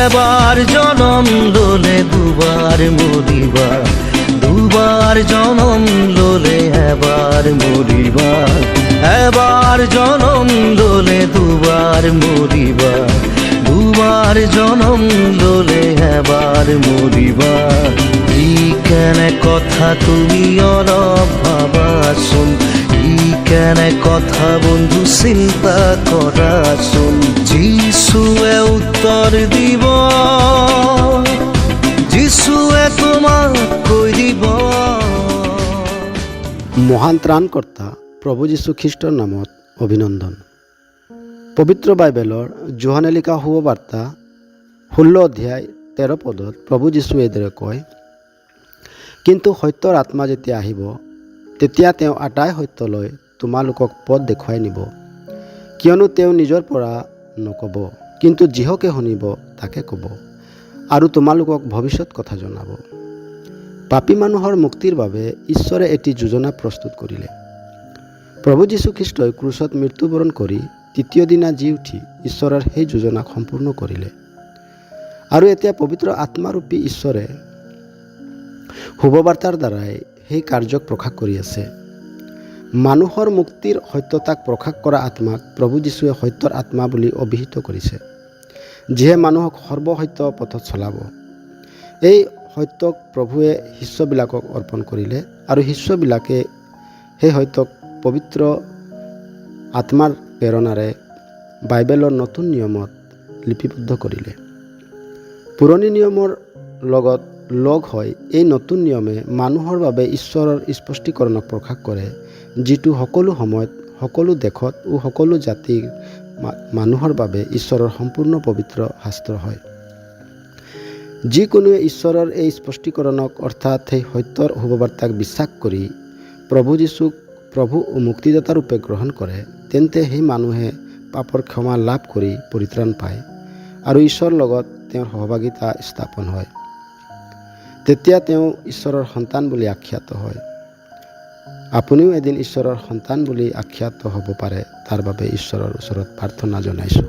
এবার জনম ললে দুবার মরিবা, দুবার জনম ললে এবার মরিবা, এবার জনম ললে দুবার মরিবা, দুবার জনম ললে এবার মরিবা। ই কেন কথা তুমি অলপ ভাবাচোন, ই কেন কথা বন্ধু চিন্তা কৰাচোন। যিশুৱে উত্তৰ দিব, যিশুৱে তোমাক কৈ দিব। মহান ত্ৰাণকৰ্তা প্ৰভু যীশু খ্ৰীষ্টৰ নামত অভিনন্দন। পবিত্ৰ বাইবেলৰ যোহানে লিখা শুভবাৰ্তা 16 অধ্যায় 13 পদত প্ৰভু যীশুৱে এইদৰে কয়, কিন্তু সত্যৰ আত্মা যেতিয়া আহিব, তেতিয়া তেওঁ আটাই সত্যলৈ তোমালোকক পথ দেখুৱাই নিব। কিয়নো তেওঁ নিজৰ পৰা নক'ব, কিন্তু যিহকে শুনিব তাকে ক'ব, আৰু তোমালোকক ভৱিষ্যত কথা জনাব। পাপী মানুহৰ মুক্তিৰ বাবে ঈশ্বৰে এটি যোজনা প্ৰস্তুত কৰিলে। প্ৰভু যীশুখ্ৰীষ্টই ক্ৰুচত মৃত্যুবৰণ কৰি তৃতীয় দিনা জি উঠি ঈশ্বৰৰ সেই যোজনাক সম্পূৰ্ণ কৰিলে। আৰু এতিয়া পবিত্ৰ আত্মাৰূপী ঈশ্বৰে শুভবাৰ্তাৰ দ্বাৰাই সেই কাৰ্যক প্ৰকাশ কৰি আছে। মানুহৰ মুক্তিৰ সত্যতাক প্ৰকাশ কৰা আত্মাক প্ৰভু যীশুৱে সত্যৰ আত্মা বুলি অভিহিত কৰিছে, যিয়ে মানুহক সৰ্বসত্য পথত চলাব। এই সত্যক প্ৰভুৱে শিষ্যবিলাকক অৰ্পণ কৰিলে, আৰু শিষ্যবিলাকে সেই সত্যক পবিত্ৰ আত্মাৰ প্ৰেৰণাৰে বাইবেলৰ নতুন নিয়মত লিপিবদ্ধ কৰিলে। পুৰণি নিয়মৰ লগত লগ হৈ এই নতুন নিয়মে মানুহৰ বাবে ঈশ্বৰৰ স্পষ্টীকৰণক প্ৰকাশ কৰে, যিটো সকলো সময়ত, সকলো দেশত ও সকলো জাতিৰ মানুহৰ বাবে ঈশ্বৰৰ সম্পূৰ্ণ পবিত্ৰ শাস্ত্ৰ হয়। যিকোনোৱে ঈশ্বৰৰ এই স্পষ্টীকৰণক অৰ্থাৎ সেই সত্যৰ শুভবাৰ্তাক বিশ্বাস কৰি প্ৰভু যীশুক প্ৰভু ও মুক্তিদাতা ৰূপে গ্ৰহণ কৰে, তেন্তে সেই মানুহে পাপৰ ক্ষমা লাভ কৰি পৰিত্ৰাণ পায় আৰু ঈশ্বৰৰ লগত তেওঁৰ সহভাগিতা স্থাপন হয়। তেতিয়া তেওঁ ঈশ্বৰৰ সন্তান বুলি আখ্যাত হয়। আপুনিও এদিন ঈশ্বৰৰ সন্তান বুলি আখ্যাত হ'ব পাৰে, তাৰ বাবে ঈশ্বৰৰ ওচৰত প্ৰাৰ্থনা জনাইছোঁ।